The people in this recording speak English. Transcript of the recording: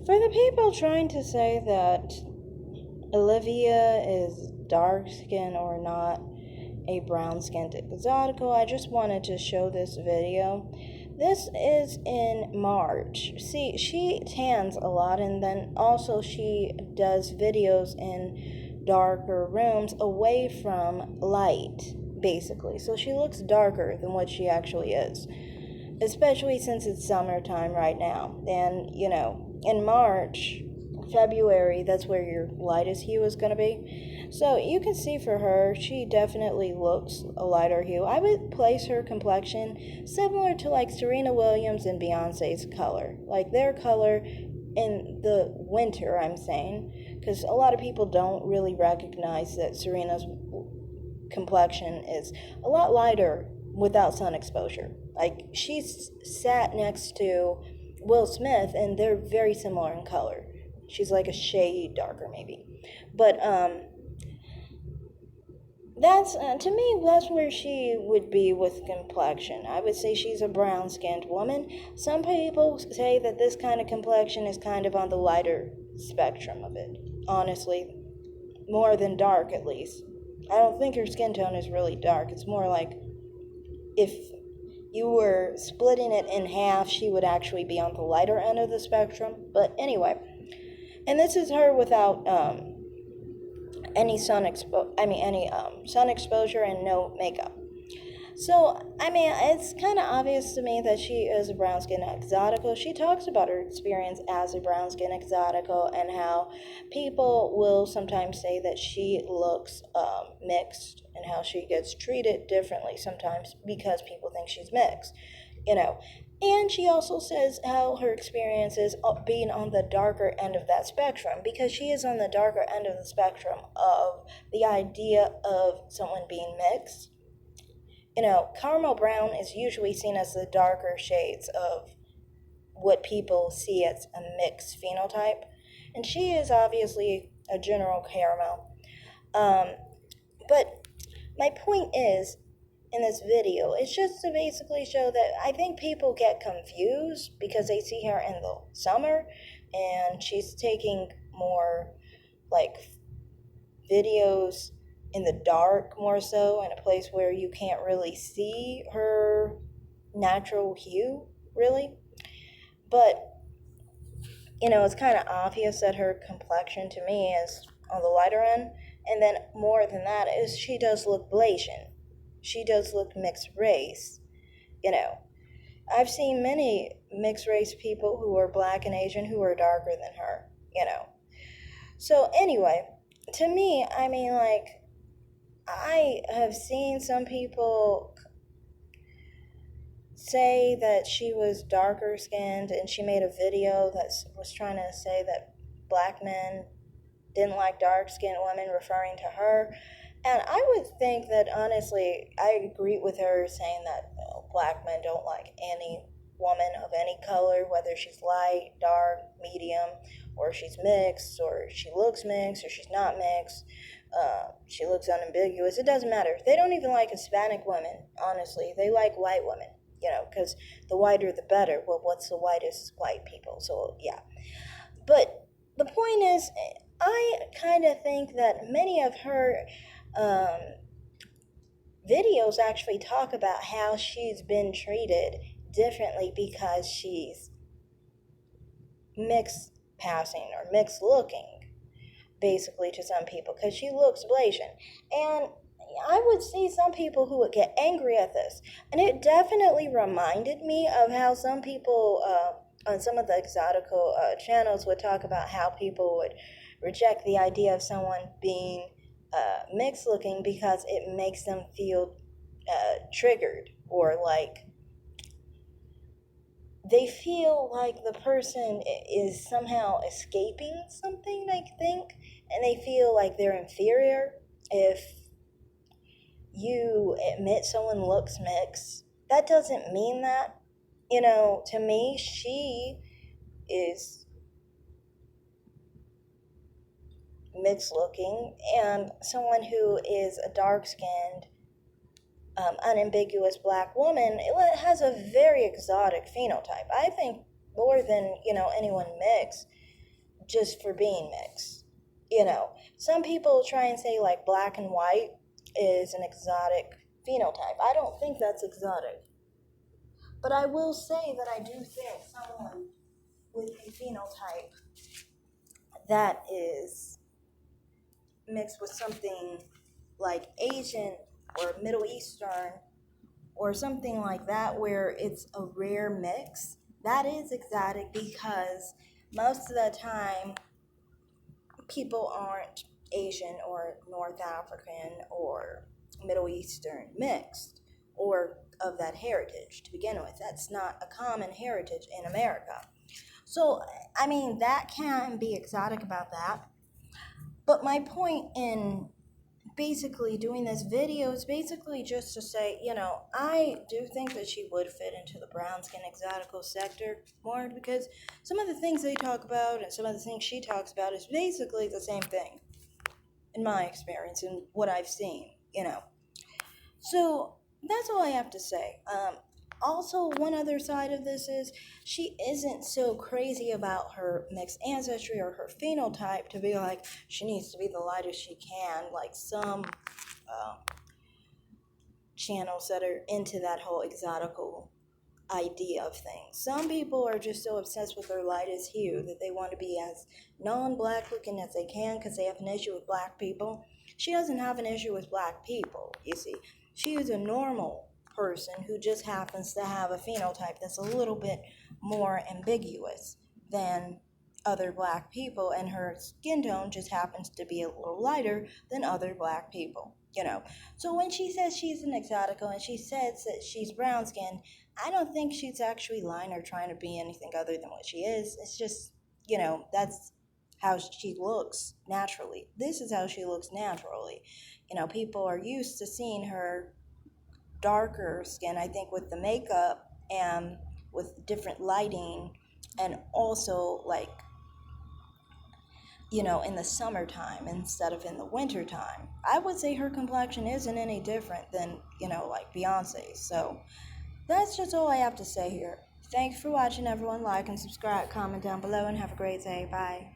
For the people trying to say that Olivia is dark skinned or not a brown skinned exotical, I just wanted to show this video. This is in March. See, she tans a lot, and then also she does videos in darker rooms away from light, basically. So she looks darker than what she actually is, especially since it's summertime right now. And, in March, February, that's where your lightest hue is going to be. So you can see for her, she definitely looks a lighter hue. I would place her complexion similar to like Serena Williams and Beyonce's color. Like their color in the winter, I'm saying. Because a lot of people don't really recognize that Serena's complexion is a lot lighter without sun exposure. Like she's sat next to Will Smith and they're very similar in color. She's like a shade darker maybe. But that's to me that's where she would be with complexion. I would say she's a brown skinned woman. Some people say that this kind of complexion is kind of on the lighter spectrum of it. Honestly, more than dark at least. I don't think her skin tone is really dark. It's more like if you were splitting it in half, she would actually be on the lighter end of the spectrum. But anyway, and this is her without any sun exposure and no makeup. So, it's kind of obvious to me that she is a brown skin exotical. She talks about her experience as a brown skin exotical and how people will sometimes say that she looks mixed and how she gets treated differently sometimes because people think she's mixed, And she also says how her experience is being on the darker end of that spectrum because she is on the darker end of the spectrum of the idea of someone being mixed. Caramel brown is usually seen as the darker shades of what people see as a mixed phenotype. And she is obviously a general caramel. But my point is, in this video, it's just to basically show that I think people get confused because they see her in the summer and she's taking more like videos in the dark more so in a place where you can't really see her natural hue really. But it's kind of obvious that her complexion to me is on the lighter end, and then more than that is she does look Blasian. She does look mixed race. I've seen many mixed race people who are black and Asian who are darker than her. So anyway, to me, I have seen some people say that she was darker skinned and she made a video that was trying to say that black men didn't like dark skinned women, referring to her. And I would think that honestly, I agree with her saying that black men don't like any woman of any color, whether she's light, dark, medium, or she's mixed, or she looks mixed, or she's not mixed. She looks unambiguous. It doesn't matter. They don't even like Hispanic women, honestly. They like white women, because the whiter the better. Well, what's the whitest? White people. So, yeah. But the point is, I kind of think that many of her videos actually talk about how she's been treated differently because she's mixed passing or mixed looking, basically, to some people, because she looks Blasian. And I would see some people who would get angry at this. And it definitely reminded me of how some people on some of the exotical channels would talk about how people would reject the idea of someone being mixed looking because it makes them feel triggered, or like they feel like the person is somehow escaping something, I think, and they feel like they're inferior if you admit someone looks mixed. That doesn't mean that. To me, she is mixed looking, and someone who is a dark-skinned, unambiguous black woman, it has a very exotic phenotype. I think more than, anyone mixed. just for being mixed. You know, some people try and say like black and white is an exotic phenotype. I don't think that's exotic. But I will say that I do think someone with a phenotype that is mixed with something like Asian or Middle Eastern or something like that, where it's a rare mix, that is exotic, because most of the time people aren't Asian or North African or Middle Eastern mixed or of that heritage to begin with. That's not a common heritage in America. So, I mean, that can be exotic about that. But my point in basically doing this video is basically just to say, I do think that she would fit into the brown skin exotical sector more, because some of the things they talk about and some of the things she talks about is basically the same thing in my experience and what I've seen. So that's all I have to say. Also, one other side of this is she isn't so crazy about her mixed ancestry or her phenotype to be like she needs to be the lightest she can, like some channels that are into that whole exotical idea of things. Some people are just so obsessed with their lightest hue that they want to be as non-black looking as they can because they have an issue with black people. She doesn't have an issue with black people, you see. She is a normal person who just happens to have a phenotype that's a little bit more ambiguous than other black people, and her skin tone just happens to be a little lighter than other black people. So when she says she's an exotical and she says that she's brown skinned, I don't think she's actually lying or trying to be anything other than what she is. It's just, that's how she looks naturally. This is how she looks naturally. People are used to seeing her darker skin, I think, with the makeup and with different lighting, and also like in the summertime instead of in the wintertime. I would say her complexion isn't any different than, like Beyonce's. So that's just all I have to say here. Thanks for watching, everyone. Like and subscribe, comment down below, and have a great day. Bye.